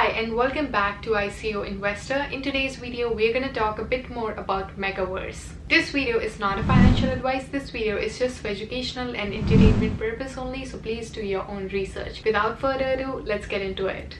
and welcome back to ICO Investor. In today's video, we're going to talk a bit more about Megaverse. This video is not a financial advice. This video is just for educational and entertainment purpose only, so please do your own research. Without further ado, let's get into it.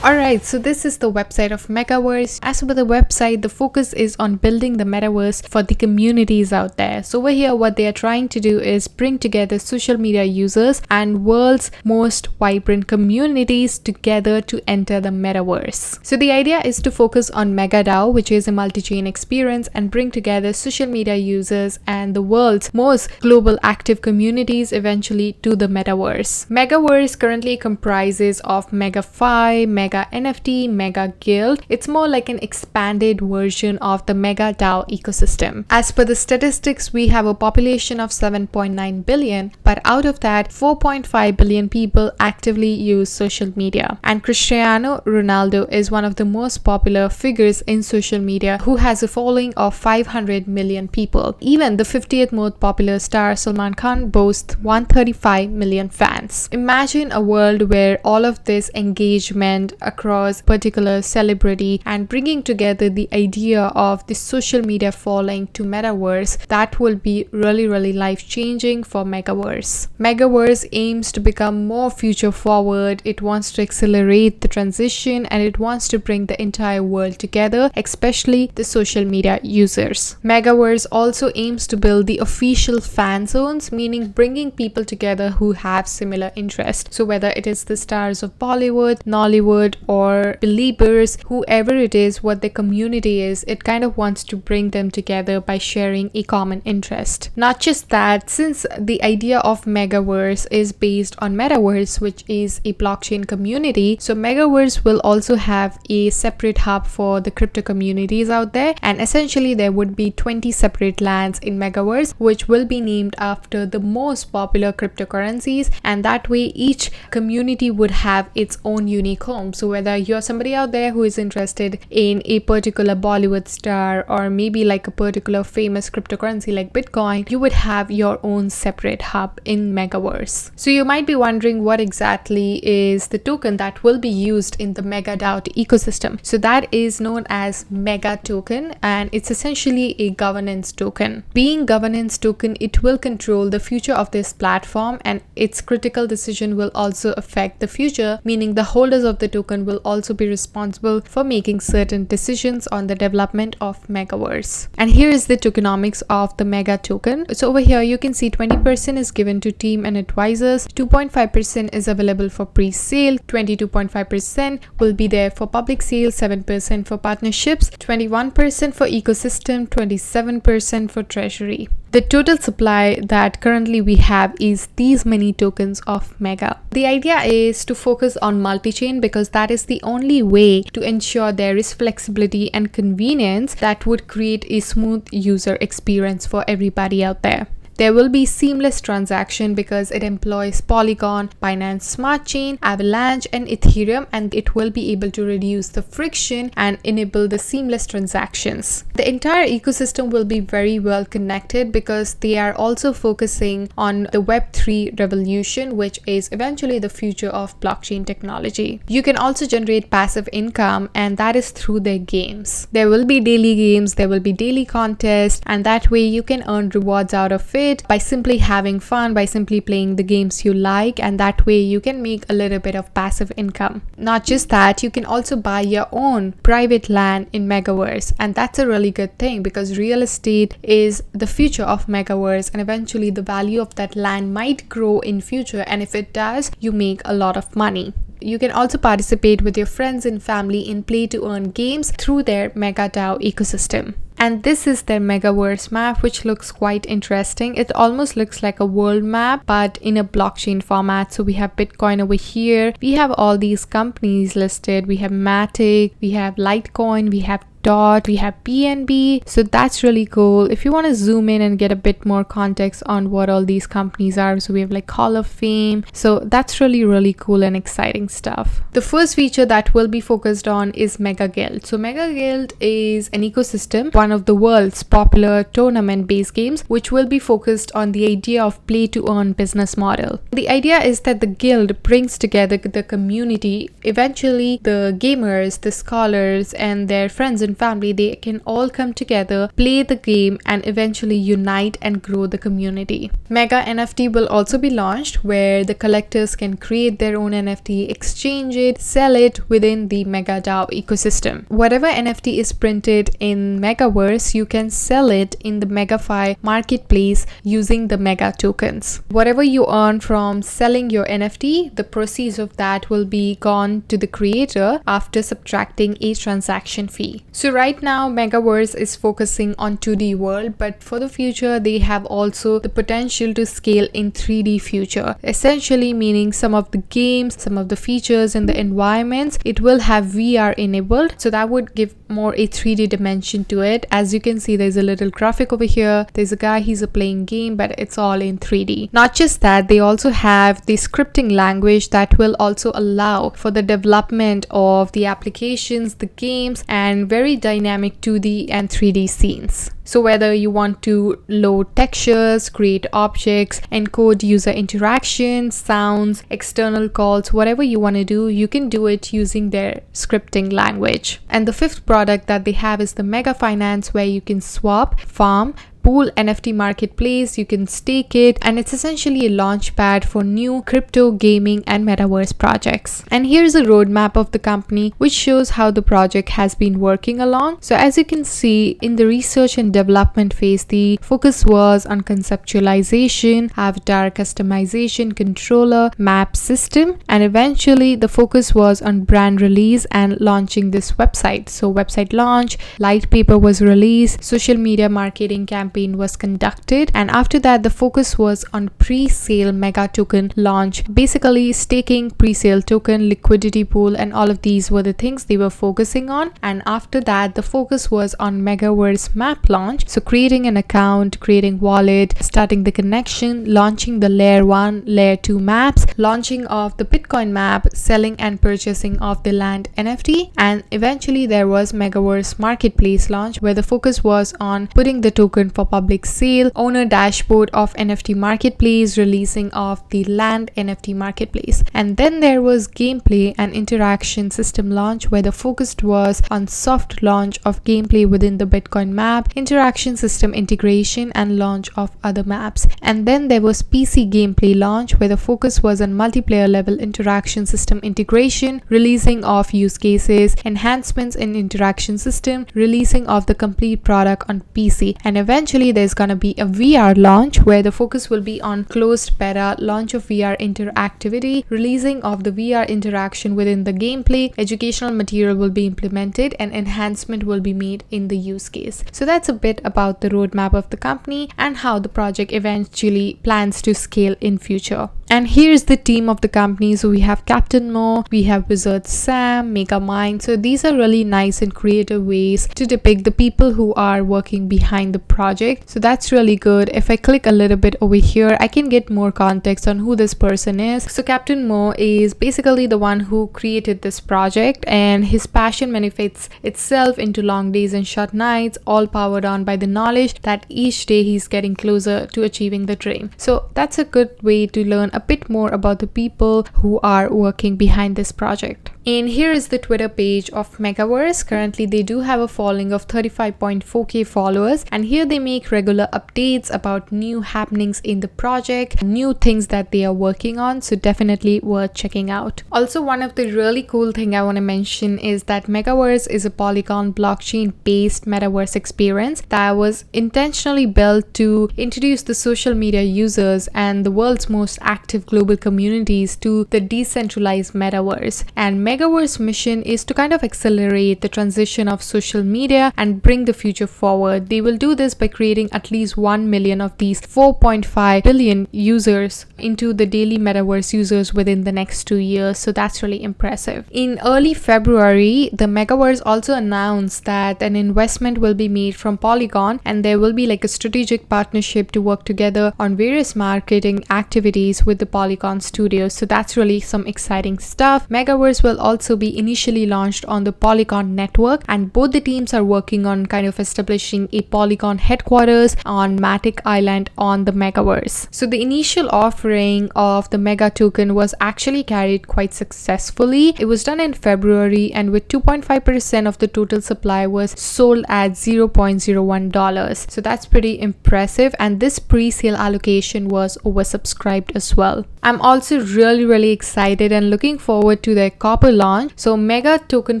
Alright, so this is the website of Megaverse. As per the website, the focus is on building the metaverse for the communities out there. So over here, what they are trying to do is bring together social media users and world's most vibrant communities together to enter the metaverse. So the idea is to focus on MegaDAO, which is a multi-chain experience, and bring together social media users and the world's most global active communities eventually to the metaverse. Megaverse currently comprises of MegaFi, Mega NFT, Mega Guild. It's more like an expanded version of the MegaDAO ecosystem. As per the statistics, we have a population of 7.9 billion, but out of that, 4.5 billion people actively use social media. And Cristiano Ronaldo is one of the most popular figures in social media who has a following of 500 million people. Even the 50th most popular star Salman Khan boasts 135 million fans. Imagine a world where all of this engagement across particular celebrity and bringing together the idea of the social media following to metaverse. That will be really life-changing for Megaverse. Megaverse aims to become more future forward. It wants to accelerate the transition and it wants to bring the entire world together, especially the social media users. Megaverse also aims to build the official fan zones, meaning bringing people together who have similar interests. So whether it is the stars of Bollywood, Nollywood, or Beliebers, whoever it is, what the community is, it kind of wants to bring them together by sharing a common interest. Not just that, since the idea of Megaverse is based on Metaverse, which is a blockchain community, so Megaverse will also have a separate hub for the crypto communities out there, and essentially there would be 20 separate lands in Megaverse which will be named after the most popular cryptocurrencies, and that way each community would have its own unique home. So whether you're somebody out there who is interested in a particular Bollywood star or maybe like a particular famous cryptocurrency like Bitcoin, you would have your own separate hub in Megaverse. So you might be wondering what exactly is the token that will be used in the MegaDAO ecosystem. So that is known as Mega Token, and it's essentially a governance token. Being governance token, it will control the future of this platform, and its critical decision will also affect the future, meaning the holders of the token will also be responsible for making certain decisions on the development of Megaverse. And here is the tokenomics of the Mega Token. So over here you can see 20% is given to team and advisors, 2.5% is available for pre-sale, 22.5% will be there for public sale, 7% for partnerships, 21% for ecosystem, 27% for treasury. The total supply that currently we have is these many tokens of Mega. The idea is to focus on multi-chain because that is the only way to ensure there is flexibility and convenience that would create a smooth user experience for everybody out there. There will be seamless transaction because it employs Polygon, Binance Smart Chain, Avalanche and Ethereum, and it will be able to reduce the friction and enable the seamless transactions. The entire ecosystem will be very well connected because they are also focusing on the Web3 revolution, which is eventually the future of blockchain technology. You can also generate passive income, and that is through their games. There will be daily games, there will be daily contests, and that way you can earn rewards out of it by simply having fun, by simply playing the games you like, and that way you can make a little bit of passive income. Not just that, you can also buy your own private land in Megaverse, and that's a really good thing because real estate is the future of Megaverse, and eventually the value of that land might grow in future, and if it does, you make a lot of money. You can also participate with your friends and family in play to earn games through their MegaDAO ecosystem. And this is their Megaverse map, which looks quite interesting. It almost looks like a world map, but in a blockchain format. So we have Bitcoin over here. We have all these companies listed. We have Matic, we have Litecoin, we have Dot, we have BNB. So that's really cool. If you want to zoom in and get a bit more context on what all these companies are, so we have like Hall of Fame. So that's really cool and exciting stuff. The first feature that will be focused on is Mega Guild. So Mega Guild is an ecosystem, one of the world's popular tournament-based games, which will be focused on the idea of play-to-earn business model. The idea is that the guild brings together the community. Eventually, the gamers, the scholars, and their friends and family, they can all come together, play the game, and eventually unite and grow the community. Mega NFT will also be launched, where the collectors can create their own NFT, exchange it, sell it within the Mega DAO ecosystem. Whatever NFT is printed in Megaverse, you can sell it in the MegaFi marketplace using the Mega tokens. Whatever you earn from selling your NFT, the proceeds of that will be gone to the creator after subtracting a transaction fee. So right now Megaverse is focusing on 2D world, but for the future they have also the potential to scale in 3D future, essentially meaning some of the games, some of the features and the environments, it will have VR enabled, so that would give more a 3D dimension to it. As you can see, there's a little graphic over here, there's a guy, he's playing game, but it's all in 3D. Not just that, they also have the scripting language that will also allow for the development of the applications, the games, and very dynamic 2D and 3D scenes. So whether you want to load textures, create objects, encode user interaction, sounds, external calls, whatever you want to do, you can do it using their scripting language. And the fifth product that they have is the Mega Finance, where you can swap, farm, pool NFT marketplace, you can stake it, and it's essentially a launch pad for new crypto, gaming, and metaverse projects. And here's a roadmap of the company, which shows how the project has been working along. So as you can see, in the research and development phase, the focus was on conceptualization, avatar customization, controller, map system, and eventually the focus was on brand release and launching this website. So website launch, light paper was released, social media marketing campaign was conducted, and after that the focus was on pre-sale Mega token launch, basically staking, pre-sale token, liquidity pool, and all of these were the things they were focusing on. And after that the focus was on Megaverse map launch, so creating an account, creating wallet, starting the connection, launching the layer 1, layer 2 maps, launching of the Bitcoin map, selling and purchasing of the land NFT, and eventually there was Megaverse marketplace launch, where the focus was on putting the token for public sale, owner dashboard of NFT marketplace, releasing of the land NFT marketplace. And then there was gameplay and interaction system launch, where the focus was on soft launch of gameplay within the Bitcoin map, interaction system integration, and launch of other maps. And then there was PC gameplay launch, where the focus was on multiplayer level interaction system integration, releasing of use cases, enhancements in interaction system, releasing of the complete product on PC. And eventually there's gonna be a VR launch, where the focus will be on closed beta launch of VR interactivity, releasing of the VR interaction within the gameplay, educational material will be implemented, and enhancement will be made in the use case. So that's a bit about the roadmap of the company and how the project eventually plans to scale in future. And here's the team of the company. So we have Captain Mo, we have Wizard Sam, Megamind. So these are really nice and creative ways to depict the people who are working behind the project. So that's really good. If I click a little bit over here, I can get more context on who this person is. So Captain Mo is basically the one who created this project, and his passion manifests itself into long days and short nights, all powered on by the knowledge that each day he's getting closer to achieving the dream. So that's a good way to learn a bit more about the people who are working behind this project. And here is the Twitter page of Megaverse. Currently they do have a following of 35.4k followers, and here they make regular updates about new happenings in the project, new things that they are working on, so definitely worth checking out. Also, one of the really cool thing I want to mention is that Megaverse is a Polygon blockchain based metaverse experience that was intentionally built to introduce the social media users and the world's most active global communities to the decentralized metaverse. And Megaverse mission is to kind of accelerate the transition of social media and bring the future forward. They will do this by creating at least 1 million of these 4.5 billion users into the daily Metaverse users within the next 2 years. So that's really impressive. In early February, the Megaverse also announced that an investment will be made from Polygon, and there will be like a strategic partnership to work together on various marketing activities with the Polygon studios. So that's really some exciting stuff. Megaverse will also be initially launched on the Polygon network, and both the teams are working on kind of establishing a Polygon headquarters on Matic Island on the Megaverse. So the initial offering of the Mega token was actually carried quite successfully. It was done in February, and with 2.5% of the total supply was sold at $0.01. So that's pretty impressive, and this pre-sale allocation was oversubscribed as well. I'm also really excited and looking forward to their Copper launch. So Mega token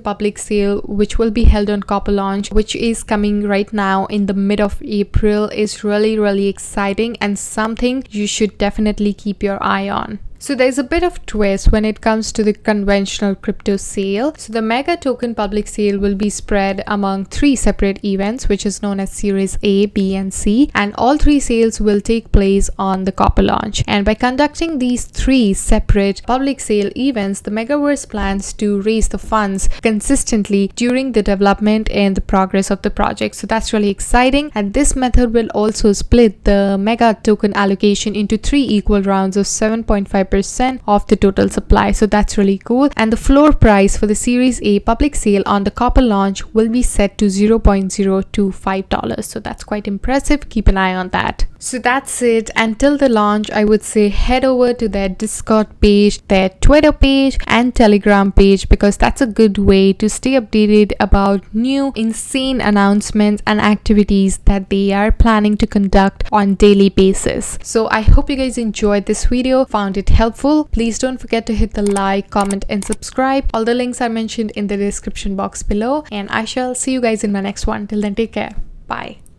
public sale, which will be held on Copper launch, which is coming right now in the mid of April, is really exciting and something you should definitely keep your eye on. So there's a bit of twist when it comes to the conventional crypto sale. So the Mega token public sale will be spread among 3 separate events, which is known as Series A, B, and C, and all 3 sales will take place on the Copper launch. And by conducting these 3 separate public sale events, the Megaverse plans to raise the funds consistently during the development and the progress of the project. So that's really exciting, and this method will also split the Mega token allocation into 3 equal rounds of 7.5% of the total supply. So that's really cool, and the floor price for the Series A public sale on the Copper launch will be set to $0.025. So that's quite impressive. Keep an eye on that. So that's it. Until the launch, I would say head over to their Discord page, their Twitter page, and Telegram page, because that's a good way to stay updated about new insane announcements and activities that they are planning to conduct on daily basis. So I hope you guys enjoyed this video, found it helpful. Please don't forget to hit the like, comment, and subscribe. All the links are mentioned in the description box below, and I shall see you guys in my next one. Till then, take care. Bye.